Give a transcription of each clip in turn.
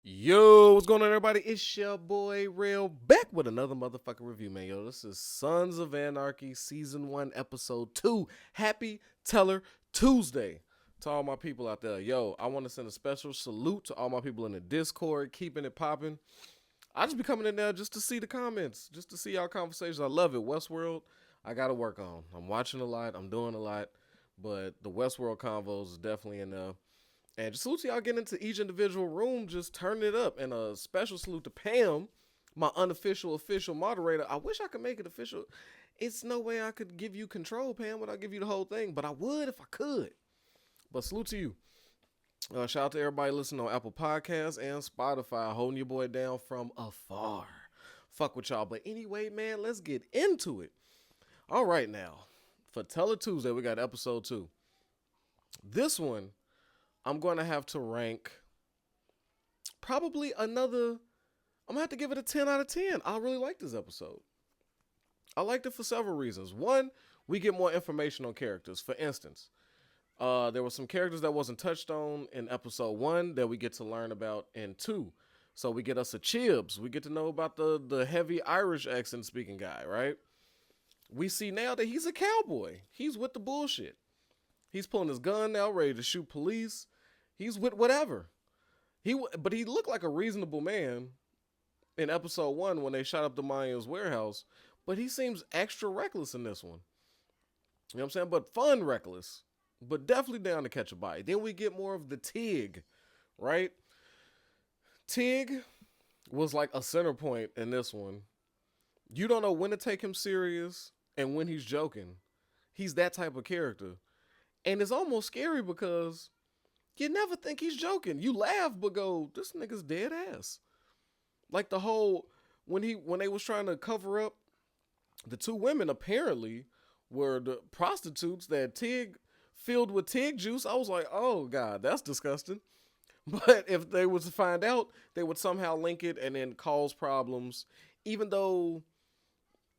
Yo, what's going on, everybody? It's your boy Real back with another motherfucking review, man. Yo, this is Sons of Anarchy Season 1, Episode 2. Happy Teller Tuesday to all my people out there. Yo, I want to send a special salute to all my people in the Discord, keeping it popping. I just be coming in there just to see the comments, just to see our conversations. I love it. Westworld, I got to work on. I'm watching a lot, I'm doing a lot, but the Westworld convos is definitely in there. And just salute to y'all getting into each individual room, just turning it up. And a special salute to Pam, my unofficial official moderator. I wish I could make it official. It's no way I could give you control, Pam, without give you the whole thing. But I would if I could. But salute to you. Shout out to everybody listening on Apple Podcasts and Spotify, holding your boy down from afar. Fuck with y'all. But anyway, man, let's get into it. All right, now. For Teller Tuesday, we got episode 2. This one, I'm going to have to rank probably another. I'm going to have to give it a 10 out of 10. I really like this episode. I liked it for several reasons. One, we get more information on characters. For instance, there were some characters that wasn't touched on in episode 1 that we get to learn about in 2. So we get us a Chibs. We get to know about the heavy Irish accent speaking guy, right? We see now that he's a cowboy. He's with the bullshit. He's pulling his gun now, ready to shoot police. He's with whatever. But he looked like a reasonable man in episode 1 when they shot up the Mayans' warehouse. But he seems extra reckless in this one. You know what I'm saying? But fun reckless. But definitely down to catch a bite. Then we get more of the Tig, right? Tig was like a center point in this one. You don't know when to take him serious and when he's joking. He's that type of character. And it's almost scary because you never think he's joking. You laugh, but go, this nigga's dead ass. Like the whole, when they was trying to cover up, the two women apparently were the prostitutes that Tig filled with Tig juice. I was like, oh God, that's disgusting. But if they was to find out, they would somehow link it and then cause problems, even though,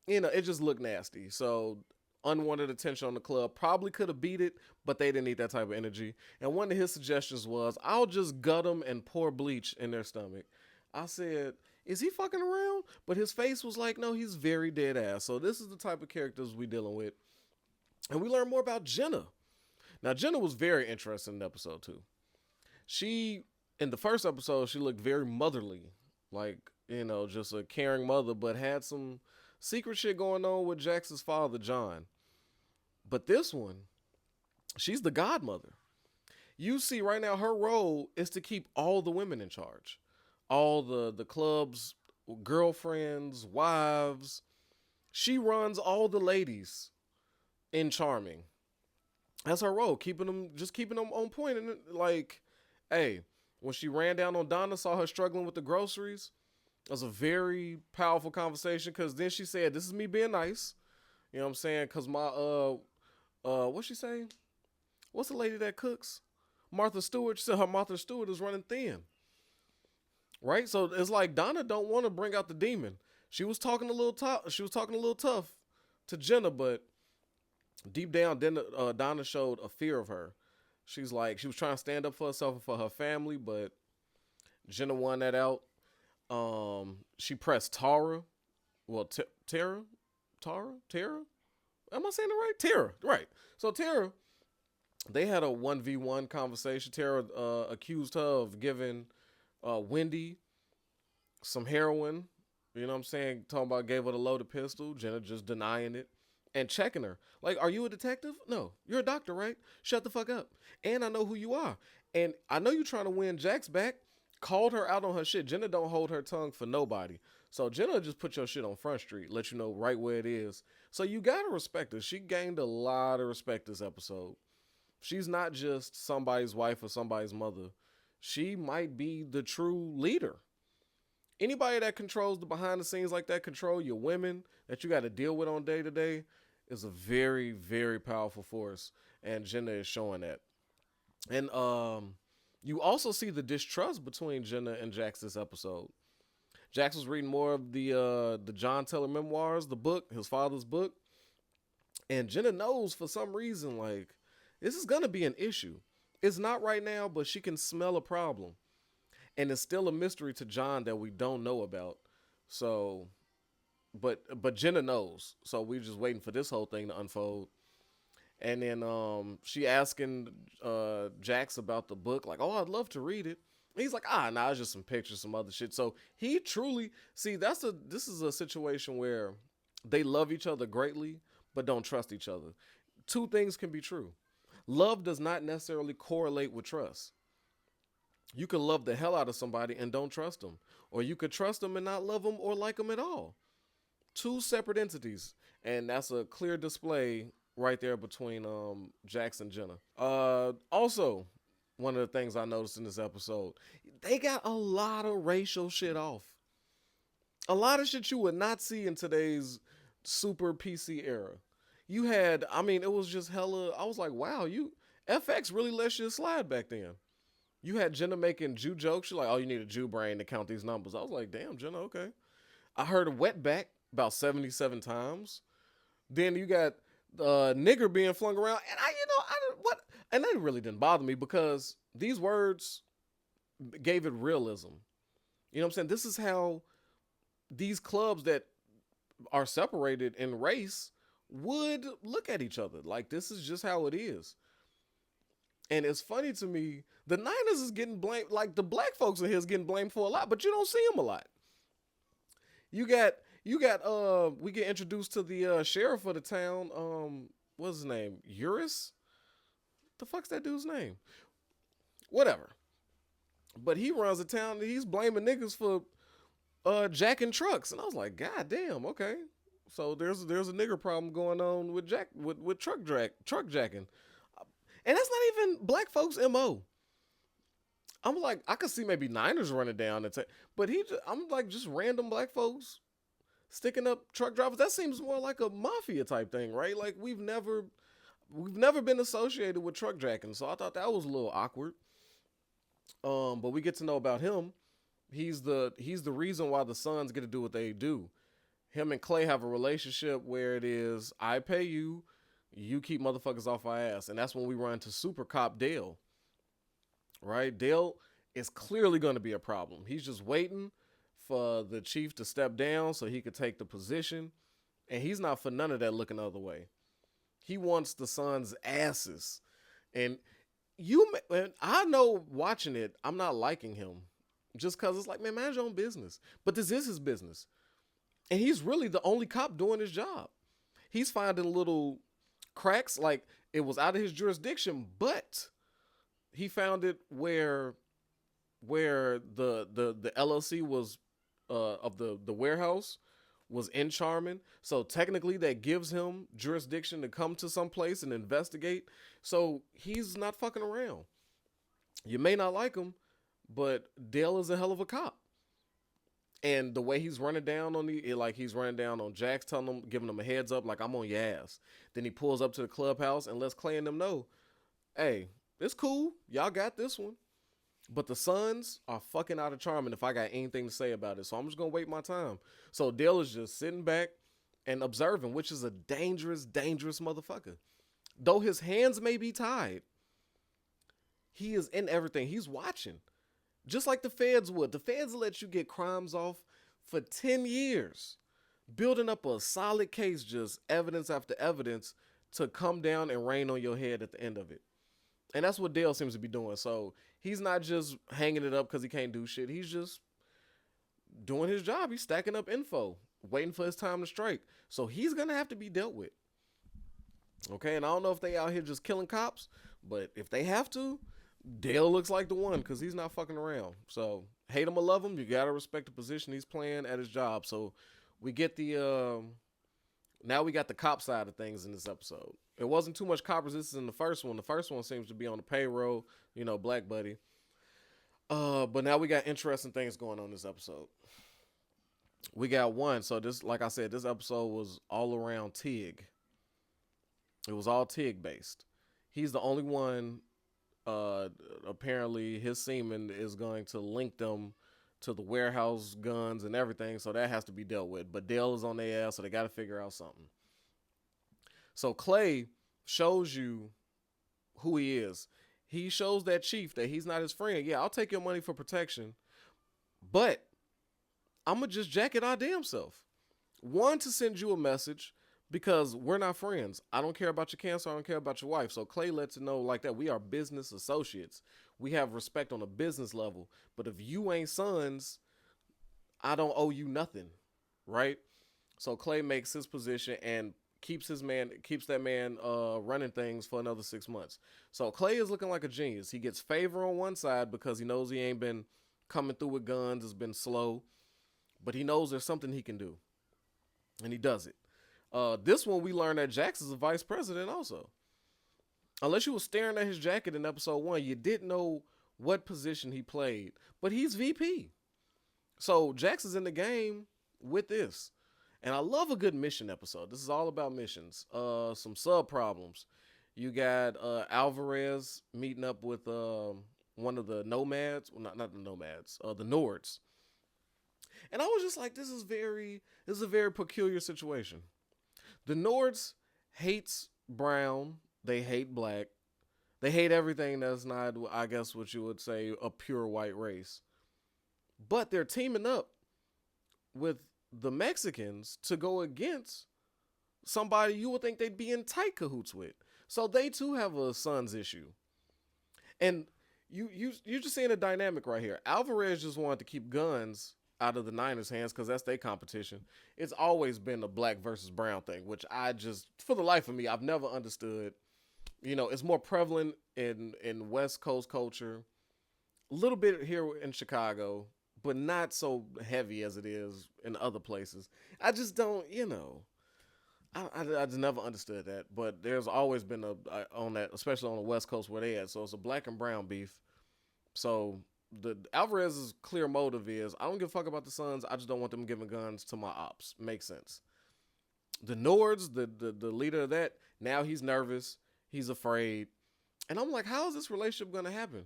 it just looked nasty. So unwanted attention on the club. Probably could have beat it, but they didn't need that type of energy. And one of his suggestions was, I'll just gut them and pour bleach in their stomach. I said, is he fucking around? But his face was like, no, he's very dead ass. So this is the type of characters we dealing with. And we learn more about Jenna. Now, Jenna was very interesting in episode 2. She, in the first episode, she looked very motherly. Like, just a caring mother, but had some secret shit going on with Jax's father, John. But this one, she's the godmother. You see right now her role is to keep all the women in charge. All the club's girlfriends, wives. She runs all the ladies in charming. That's her role, keeping them on point. And like, hey, when she ran down on Donna, saw her struggling with the groceries, it was a very powerful conversation because then she said, this is me being nice. You know what I'm saying? Because my, what's she say? What's the lady that cooks? Martha Stewart. She said her Martha Stewart is running thin. Right? So it's like Donna don't want to bring out the demon. She was talking a little tough to Jenna, but deep down, Donna showed a fear of her. She's like, she was trying to stand up for herself and for her family, but Jenna won that out. She pressed Tara. Well, Tara? Am I saying it right? Tara, right. So Tara, they had a 1v1 conversation. Tara accused her of giving Wendy some heroin. You know what I'm saying? Talking about gave her the loaded pistol. Jenna just denying it and checking her. Like, are you a detective? No. You're a doctor, right? Shut the fuck up. And I know who you are. And I know you're trying to win Jax back. Called her out on her shit. Jenna don't hold her tongue for nobody. So Jenna just put your shit on Front Street, let you know right where it is. So you gotta respect her. She gained a lot of respect this episode. She's not just somebody's wife or somebody's mother. She might be the true leader. Anybody that controls the behind the scenes like that, control your women that you got to deal with on day to day, is a very, very powerful force. And Jenna is showing that. And you also see the distrust between Jenna and Jax this episode. Jax was reading more of the John Taylor memoirs, the book, his father's book. And Jenna knows for some reason, like, this is going to be an issue. It's not right now, but she can smell a problem. and it's still a mystery to John that we don't know about. So, but Jenna knows. So we're just waiting for this whole thing to unfold. And then she asking Jax about the book, like, oh, I'd love to read it. And he's like, nah, it's just some pictures, some other shit. So he truly see this is a situation where they love each other greatly, but don't trust each other. Two things can be true. Love does not necessarily correlate with trust. You can love the hell out of somebody and don't trust them. Or you could trust them and not love them or like them at all. Two separate entities. And that's a clear display right there between Jax and Jenna. Also, one of the things I noticed in this episode, they got a lot of racial shit off. A lot of shit you would not see in today's super PC era. You had, I mean, it was just hella, I was like, wow, FX really let you slide back then. You had Jenna making Jew jokes. She's like, oh, you need a Jew brain to count these numbers. I was like, damn, Jenna, okay. I heard a wetback about 77 times. Then you got nigger being flung around. And and that really didn't bother me because these words gave it realism. You know what I'm saying? This is how these clubs that are separated in race would look at each other. Like, this is just how it is. And it's funny to me, the Niners is getting blamed, like the black folks in here is getting blamed for a lot, but you don't see them a lot. You got, we get introduced to the sheriff of the town, what's his name? Uris? The fuck's that dude's name? Whatever. But he runs the town and he's blaming niggas for jacking trucks. And I was like, God damn, okay. So there's a nigger problem going on with truck jacking. And that's not even black folks' MO. I'm like, I could see maybe Niners running down, but I'm like, just random black folks sticking up truck drivers. That seems more like a mafia type thing, right? Like we've never been associated with truck jacking, so I thought that was a little awkward. But we get to know about him. He's the reason why the Suns get to do what they do. Him and Clay have a relationship where it is, I pay you, you keep motherfuckers off our ass. And that's when we run to Super Cop Dale. Right? Dale is clearly going to be a problem. He's just waiting for the chief to step down so he could take the position. And he's not for none of that looking the other way. He wants the Suns' asses. And I know watching it, I'm not liking him. Just because it's like, man, manage your own business. But this is his business. And he's really the only cop doing his job. He's finding little cracks, like it was out of his jurisdiction, but he found it where the LLC was of the warehouse was in Charmin. So technically that gives him jurisdiction to come to some place and investigate. So he's not fucking around. You may not like him, but Dale is a hell of a cop. And the way he's running down on he's running down on Jax, telling him, giving him a heads up, like, I'm on your ass. Then he pulls up to the clubhouse and lets Clay and them know, hey, it's cool. Y'all got this one. But the Suns are fucking out of Charmin if I got anything to say about it. So I'm just going to wait my time. So Dale is just sitting back and observing, which is a dangerous, dangerous motherfucker. Though his hands may be tied, he is in everything. He's watching. Just like the feds would. The feds will let you get crimes off for 10 years. Building up a solid case, just evidence after evidence to come down and rain on your head at the end of it. And that's what Dale seems to be doing. So he's not just hanging it up because he can't do shit. He's just doing his job. He's stacking up info, waiting for his time to strike. So he's going to have to be dealt with. Okay, and I don't know if they out here just killing cops, but if they have to, Dale looks like the one because he's not fucking around. So hate him or love him, you gotta respect the position he's playing at his job. So we get now we got the cop side of things in this episode. It wasn't too much cop resistance in the first one. The first one seems to be on the payroll, Black Buddy. But now we got interesting things going on this episode. We got one. So this, like I said, this episode was all around Tig. It was all Tig based. He's the only one. Apparently his semen is going to link them to the warehouse guns and everything, so that has to be dealt with. But Dale is on their ass, so they got to figure out something. So Clay shows you who he is. He shows that chief that he's not his friend. Yeah, I'll take your money for protection, But I'm going to just jack it our damn self. One, to send you a message because we're not friends. I don't care about your cancer. I don't care about your wife. So Clay lets it know like that. We are business associates. We have respect on a business level. But if you ain't sons, I don't owe you nothing, right? So Clay makes his position and keeps that man running things for another 6 months. So Clay is looking like a genius. He gets favor on one side because he knows he ain't been coming through with guns. It's been slow, but he knows there's something he can do, and he does it. This one we learned that Jax is a vice president also. Unless you were staring at his jacket in episode 1, you didn't know what position he played, but he's VP. So Jax is in the game with this. And I love a good mission episode. This is all about missions. Some sub problems. You got Alvarez meeting up with one of the nomads. Well, not the nomads. The Nords. And I was just like, this is a very peculiar situation. The Nords hates brown. They hate black. They hate everything that's not, I guess, what you would say, a pure white race. But they're teaming up with the Mexicans to go against somebody you would think they'd be in tight cahoots with. So they too have a sons issue. And you're just seeing a dynamic right here. Alvarez just wanted to keep guns out of the Niners' hands because that's their competition. It's always been a black versus brown thing, which I just, for the life of me, I've never understood. You know, it's more prevalent in West Coast culture, a little bit here in Chicago, but not so heavy as it is in other places. I just don't, I just never understood that. But there's always been on that, especially on the West Coast where they at. So it's a black and brown beef. So the Alvarez's clear motive is, I don't give a fuck about the Suns. I just don't want them giving guns to my ops. Makes sense. The Nords, the leader of that, now he's nervous. He's afraid. And I'm like, how is this relationship going to happen?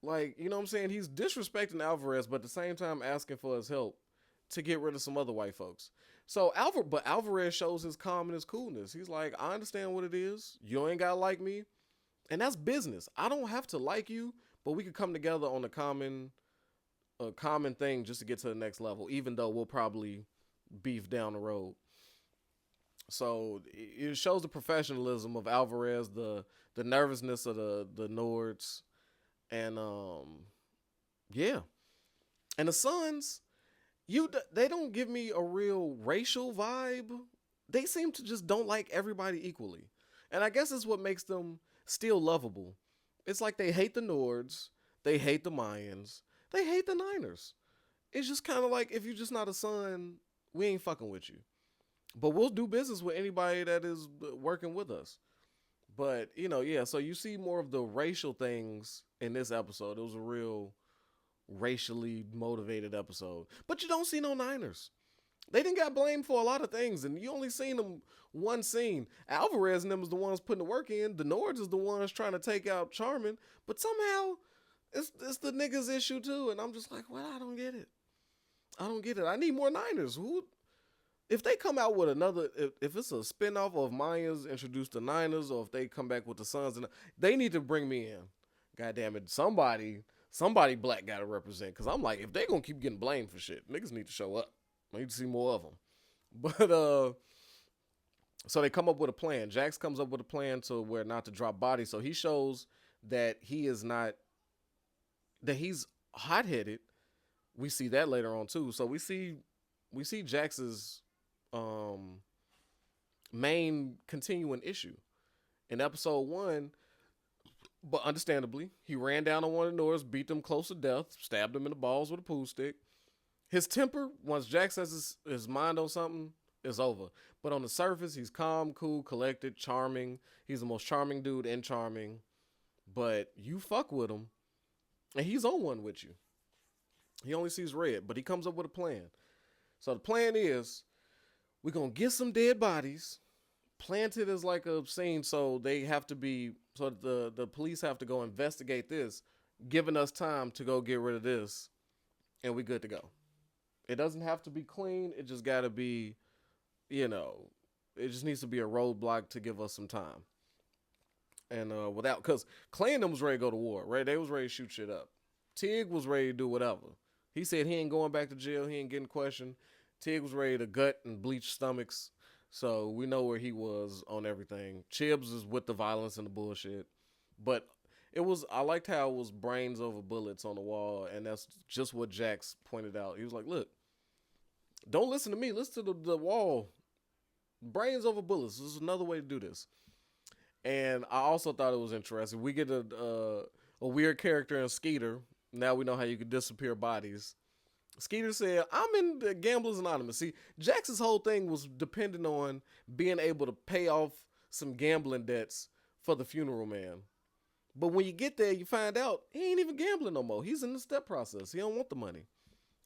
Like, you know what I'm saying? He's disrespecting Alvarez, but at the same time asking for his help to get rid of some other white folks. So Alvarez shows his calm and his coolness. He's like, I understand what it is. You ain't got to like me. And that's business. I don't have to like you, but we could come together on a common thing just to get to the next level, even though we'll probably beef down the road. So it shows the professionalism of Alvarez, the nervousness of the Nords, and yeah. And the Suns, they don't give me a real racial vibe. They seem to just don't like everybody equally. And I guess it's what makes them still lovable. It's like they hate the Nords, they hate the Mayans, they hate the Niners. It's just kind of like, if you're just not a Sun, we ain't fucking with you. But we'll do business with anybody that is working with us. But, so you see more of the racial things in this episode. It was a real racially motivated episode. But you don't see no Niners. They didn't got blamed for a lot of things, and you only seen them one scene. Alvarez and them is the ones putting the work in. The Nords is the ones trying to take out Charmin. But somehow, it's the niggas issue too. And I'm just like, well, I don't get it. I need more Niners. If they come out with another, if it's a spinoff of Mayans introduced the Niners, or if they come back with the Suns, they need to bring me in. God damn it, somebody black got to represent. Because I'm like, if they gonna keep getting blamed for shit, niggas need to show up. I need to see more of them. But so they come up with a plan. Jax comes up with a plan to where not to drop bodies. So he shows that he's hot headed. We see that later on too. So we see Jax's main continuing issue in episode 1, but understandably, he ran down on one of the Nords, beat them close to death, stabbed him in the balls with a pool stick. His temper, once Jax has his mind on something, is over. But on the surface, he's calm, cool, collected, charming. He's the most charming dude and charming. But you fuck with him, and he's on one with you. He only sees red, but he comes up with a plan. So the plan is, we're going to get some dead bodies, planted as like a scene, so the police have to go investigate this, giving us time to go get rid of this, and we good to go. It doesn't have to be clean. It just got to be, it just needs to be a roadblock to give us some time. And because Clay and them was ready to go to war, right? They was ready to shoot shit up. Tig was ready to do whatever. He said he ain't going back to jail. He ain't getting questioned. Tig was ready to gut and bleach stomachs. So we know where he was on everything. Chibs is with the violence and the bullshit. But I liked how it was brains over bullets on the wall. And that's just what Jax pointed out. He was like, look, don't listen to me. Listen to the wall. Brains over bullets. This is another way to do this. And I also thought it was interesting. We get a weird character in Skeeter. Now we know how you can disappear bodies. Skeeter said, I'm in the Gamblers Anonymous. See, Jax's whole thing was dependent on being able to pay off some gambling debts for the funeral man. But when you get there, you find out he ain't even gambling no more. He's in the step process. He don't want the money.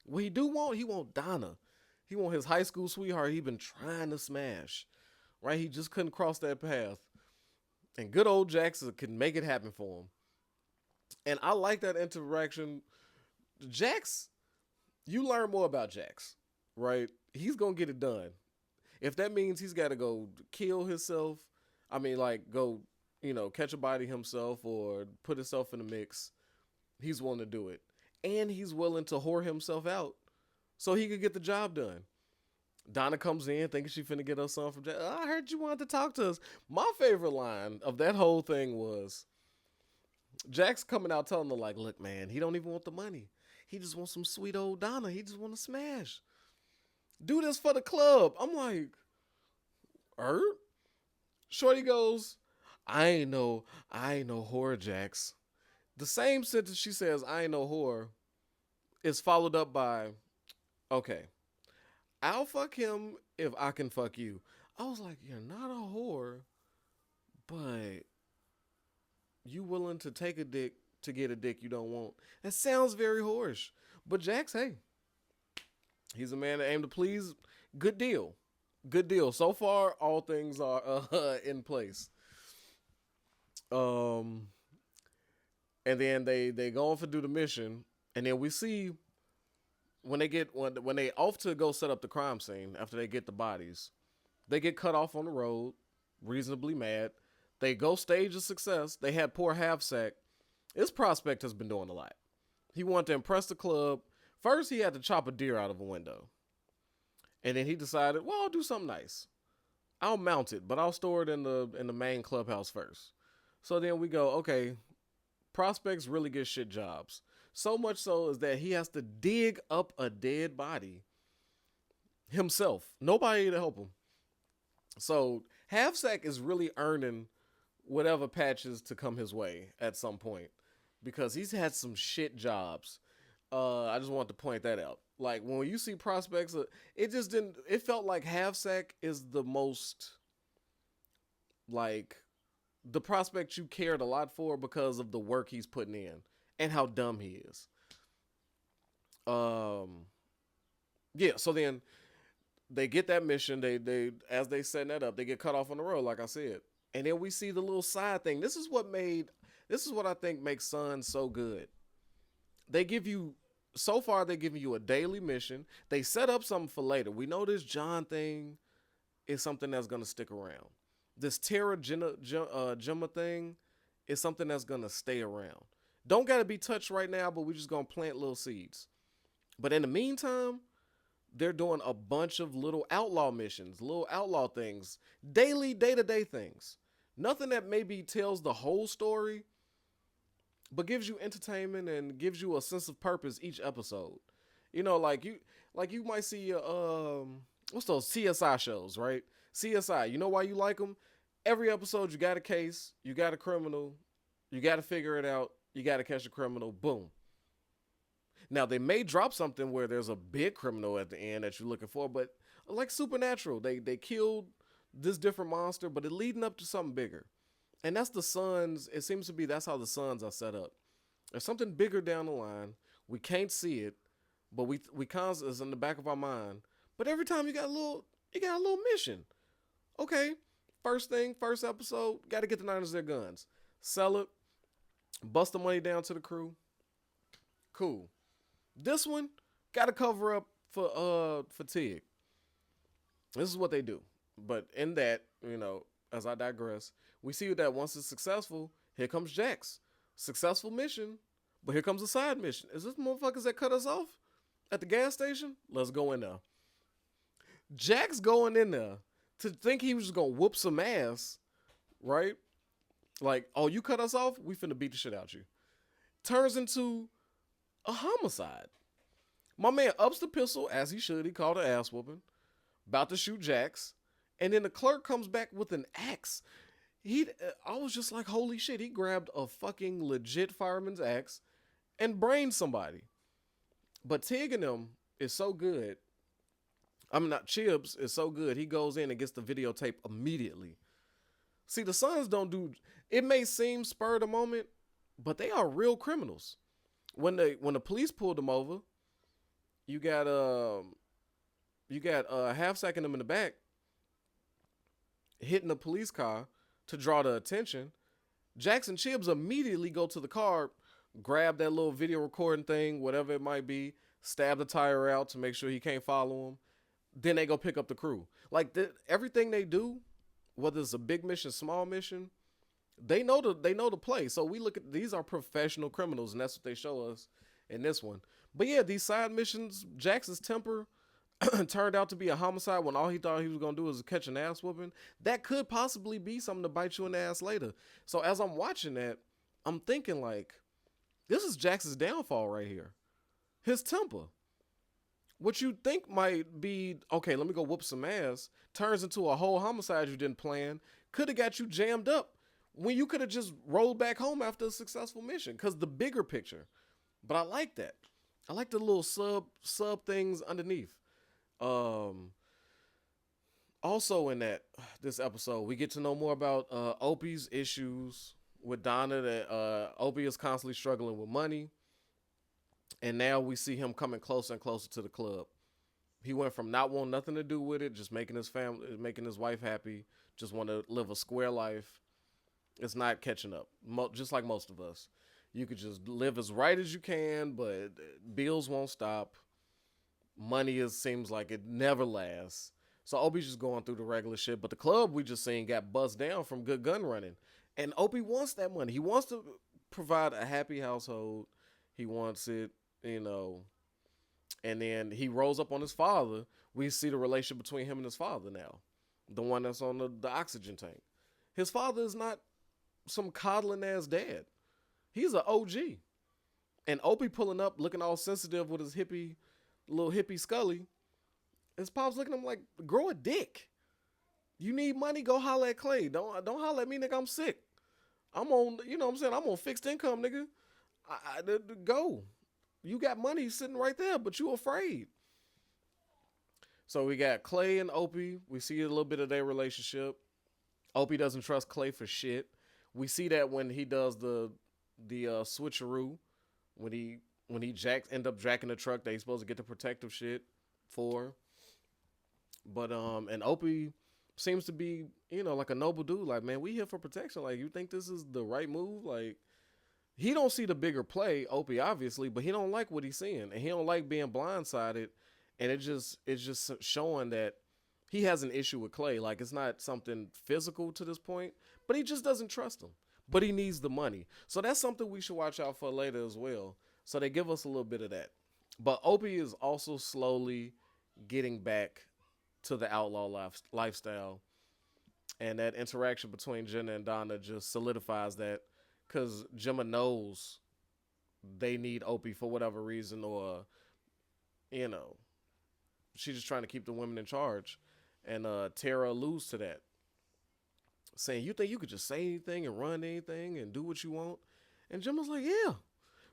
What he want Donna. He want his high school sweetheart he been trying to smash. Right? He just couldn't cross that path. And good old Jackson can make it happen for him. And I like that interaction. Jax, you learn more about Jax, right? He's going to get it done. If that means he's got to go kill himself, go, catch a body himself or put himself in the mix, he's willing to do it. And he's willing to whore himself out so he could get the job done. Donna comes in thinking she finna get her son from jail. I heard you wanted to talk to us. My favorite line of that whole thing was Jax coming out telling her, like, look, man, he don't even want the money. He just wants some sweet old Donna. He just want to smash. Do this for the club. I'm like, Shorty goes, I ain't no whore, Jax. The same sentence she says, I ain't no whore, is followed up by, okay, I'll fuck him if I can fuck you. I was like, you're not a whore, but you willing to take a dick to get a dick you don't want. That sounds very whorish. But Jax, hey, he's a man that aimed to please. Good deal. Good deal. So far, all things are in place. And then they go off and do the mission. And then we see when they off to go set up the crime scene after they get the bodies, they get cut off on the road, reasonably mad. They go stage a success. They had poor Half Sack. This prospect has been doing a lot. He wanted to impress the club. First, he had to chop a deer out of a window. And then he decided, well, I'll do something nice. I'll mount it, but I'll store it in the main clubhouse first. So then we go, okay, prospects really get shit jobs. So much so is that he has to dig up a dead body himself. Nobody to help him. So Half Sack is really earning whatever patches to come his way at some point because he's had some shit jobs. I just wanted to point that out. Like when you see prospects, it felt like Half Sack is the most, like, the prospect you cared a lot for because of the work he's putting in and how dumb he is. Yeah, so then they get that mission. They as they setting that up, they get cut off on the road, like I said. And then we see the little side thing. This is what I think makes Sons so good. They're giving you a daily mission. They set up something for later. We know this John thing is something that's going to stick around. This Terra Gemma thing is something that's going to stay around. Don't got to be touched right now, but we're just going to plant little seeds. But in the meantime, they're doing a bunch of little outlaw missions, little outlaw things, daily, day-to-day things. Nothing that maybe tells the whole story, but gives you entertainment and gives you a sense of purpose each episode. You know, like you might see what's those CSI shows, right? CSI, you know why you like them? Every episode you got a case, you got a criminal, you got to figure it out, you got to catch a criminal, boom. Now, they may drop something where there's a big criminal at the end that you're looking for, but like Supernatural, they killed this different monster, but it's leading up to something bigger. And that's the Sons. It seems to be that's how the Sons are set up. There's something bigger down the line. We can't see it, but we constantly it's in the back of our mind. But every time you got a little mission. Okay, first episode, got to get the Niners their guns, sell it, bust the money down to the crew. Cool. This one got to cover up for Tig. This is what they do. But in that, as I digress, we see that once it's successful, here comes Jax. Successful mission, but here comes a side mission. Is this motherfuckers that cut us off? at the gas station. Let's go in there. Jack's going in there to think he was just gonna whoop some ass, right? Like, oh, you cut us off? We finna beat the shit out you. Turns into a homicide. My man ups the pistol as he should. He called an ass whooping. About to shoot Jax. And then the clerk comes back with an axe. I was just like, holy shit. He grabbed a fucking legit fireman's axe and brained somebody. But Tig and them is so good. I mean, not Chibbs is so good. He goes in and gets the videotape immediately. See, the Sons don't do. It may seem spur of the moment, but they are real criminals. When the police pulled them over, you got half sacking them in the back, hitting the police car to draw the attention. Jackson Chibbs immediately go to the car, grab that little video recording thing, whatever it might be, stab the tire out to make sure he can't follow him. Then they go pick up the crew. Like everything they do, whether it's a big mission, small mission, they know the play. So we look at these are professional criminals, and that's what they show us in this one. But yeah, these side missions, Jackson's temper turned out to be a homicide when all he thought he was gonna do was catch an ass whooping. That could possibly be something to bite you in the ass later. So as I'm watching that, I'm thinking like, this is Jackson's downfall right here. His temper. What you think might be, okay, let me go whoop some ass, turns into a whole homicide you didn't plan, could have got you jammed up when you could have just rolled back home after a successful mission. Because the bigger picture. But I like that. I like the little sub things underneath. Also in this episode, we get to know more about Opie's issues with Donna, that Opie is constantly struggling with money. And now we see him coming closer and closer to the club. He went from not wanting nothing to do with it, just making his family, making his wife happy, just want to live a square life. It's not catching up. Just like most of us. You could just live as right as you can, but bills won't stop. Money seems like it never lasts. So Opie's just going through the regular shit. But the club we just seen got buzzed down from good gun running. And Opie wants that money. He wants to provide a happy household. He wants it, you know. And then he rolls up on his father. We see the relationship between him and his father now. The one that's on the oxygen tank. His father is not some coddling ass dad. He's an OG. And Opie pulling up, looking all sensitive with his little hippie Scully. His pop's looking at him like, grow a dick. You need money, go holler at Clay. Don't holler at me, nigga, I'm sick. I'm on, you know what I'm saying? I'm on fixed income, nigga. Go. You got money sitting right there, but you afraid. So we got Clay and Opie. We see a little bit of their relationship. Opie doesn't trust Clay for shit. We see that when he does the switcheroo, when he end up jacking the truck that he's supposed to get the protective shit for. But and Opie seems to be, you know, like a noble dude. Like, man, we here for protection. Like, you think this is the right move? Like, he don't see the bigger play, Opie, obviously, but he don't like what he's seeing, and he don't like being blindsided. And it's just showing that he has an issue with Clay. Like, it's not something physical to this point, but he just doesn't trust him. But he needs the money. So that's something we should watch out for later as well. So they give us a little bit of that. But Opie is also slowly getting back to the outlaw lifestyle. And that interaction between Jenna and Donna just solidifies that. Because Gemma knows they need Opie for whatever reason, or, you know, she's just trying to keep the women in charge. And Tara alludes to that, saying, you think you could just say anything and run anything and do what you want? And Gemma's like, yeah,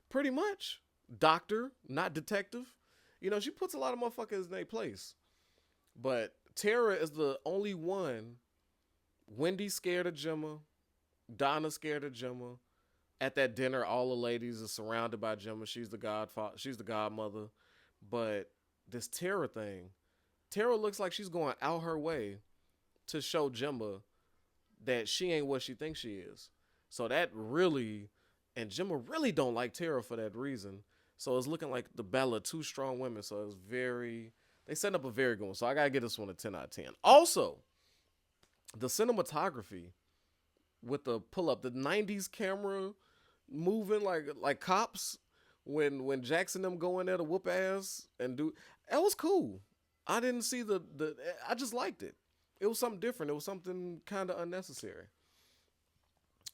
pretty much. Doctor, not detective. You know, she puts a lot of motherfuckers in their place. But Tara is the only one. Wendy's scared of Gemma. Donna's scared of Gemma. At that dinner, all the ladies are surrounded by Gemma. She's the godmother. But this Tara thing, Tara looks like she's going out her way to show Gemma that she ain't what she thinks she is. So that really, and Gemma really don't like Tara for that reason. So it's looking like the battle of two strong women. So they set up a very good one. So I got to give this one a 10 out of 10. Also, the cinematography with the pull up, the 90s camera moving like cops when Jackson them go in there to whoop ass and do that was cool. I didn't see the I just liked it. It was something different. It was something kind of unnecessary.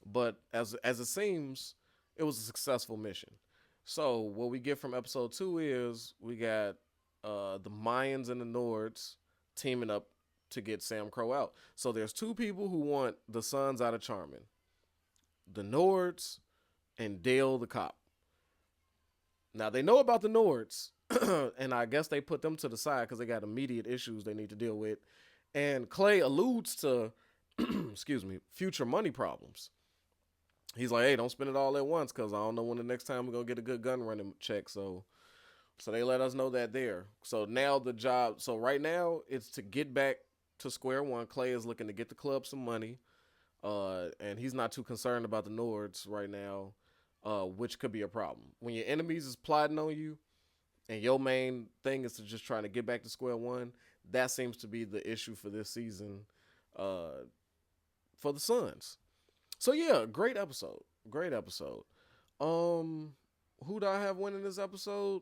But as it seems, it was a successful mission. So what we get from episode 2 is we got the Mayans and the Nords teaming up to get Sam Crow out. So there's two people who want the sons out of Charmin. The Nords and Dale the cop. Now they know about the Nords, and I guess they put them to the side because they got immediate issues they need to deal with. And Clay alludes to, excuse me, future money problems. He's like, hey, don't spend it all at once because I don't know when the next time we're going to get a good gun running check. So they let us know that there. So now the job, so right now it's to get back to square one. Clay is looking to get the club some money. And he's not too concerned about the Nords right now, which could be a problem. When your enemies is plotting on you and your main thing is to just trying to get back to square one, that seems to be the issue for this season for the Suns. So yeah, great episode. Great episode. Who do I have winning this episode?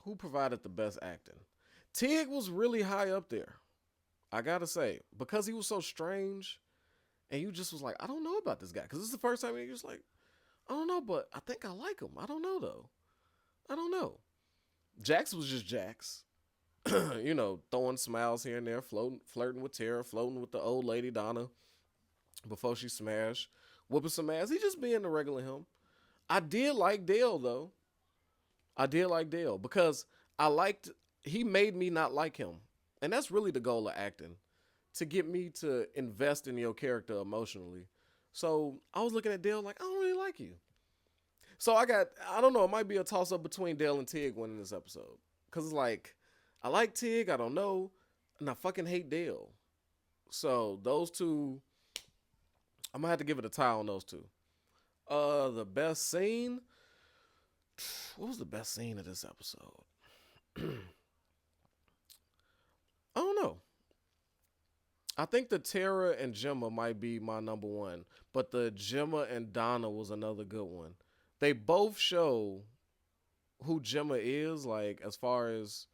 Who provided the best acting? Tig was really high up there. I gotta say, because he was so strange, and you just was like, I don't know about this guy, because this is the first time you're just like, I don't know, but I think I like him. I don't know though. I don't know. Jax was just Jax. You know, throwing smiles here and there, flirting with Tara, floating with the old lady Donna before she smashed, whooping some ass. He just being the regular him. I did like Dale though. I did like Dale because he made me not like him. And that's really the goal of acting, to get me to invest in your character emotionally. So I was looking at Dale like, I don't really like you. So I don't know, it might be a toss up between Dale and Tig winning this episode. Because it's like, I like Tig, I don't know, and I fucking hate Dale. So those two, I'm going to have to give it a tie on those two. The best scene? What was the best scene of this episode? I don't know. I think the Tara and Gemma might be my number one, but the Gemma and Donna was another good one. They both show who Gemma is, like as far as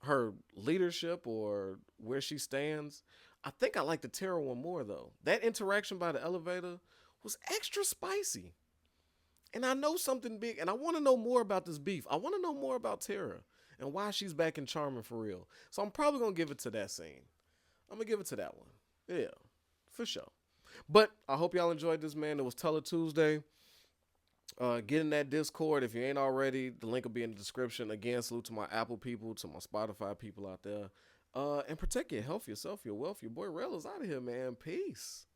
her leadership or where she stands. I think I like the Tara one more though. That interaction by the elevator was extra spicy. And I know something big, and I want to know more about this beef. I want to know more about Tara and why she's back in Charming for real. So I'm probably going to give it to that scene. I'm going to give it to that one. Yeah, for sure. But I hope y'all enjoyed this, man. It was Teller Tuesday. Get in that Discord if you ain't already. The link will be in the description. Again, salute to my Apple people, to my Spotify people out there. And protect your health, yourself, your wealth. Your boy Rel is out of here, man. Peace.